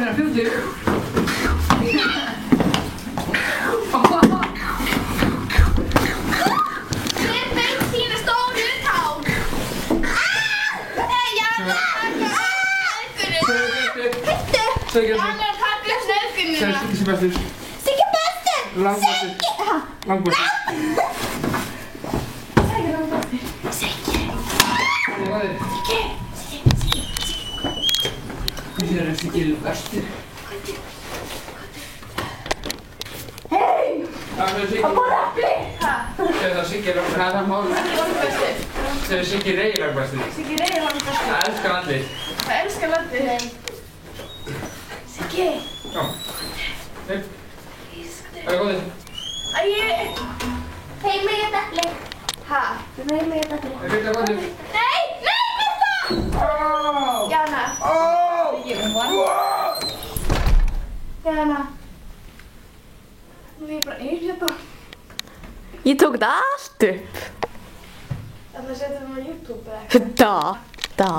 vera fljótur. Hver veit þínu stóru tá? Nei, Jana, Siggi Jana, takk upp nöðgunina. Siggi sé bestur. Siggi bestur! Langbestur. Langbestur. Siggi langbestur. Siggi. Siggi er Siggi bestur. Hei! Það er Siggi. Það var epli! Segðu það Siggi er langbestur. Það er það málið. Langbestur. Segðu Siggi reyði langbestur. Siggi reyði langbestur. Það elskar allir. Það elskar landið. Siggi. Já. Nei. Það er góðið. Hei, mig er epli. Ha? Mig er epli. Það er fyrir að góðið. Nei, Birta! Jana. Jana. Nú er ég bara ein hérna. Ég tók þetta allt upp. Það setja það á YouTube eða eitthvað. Da.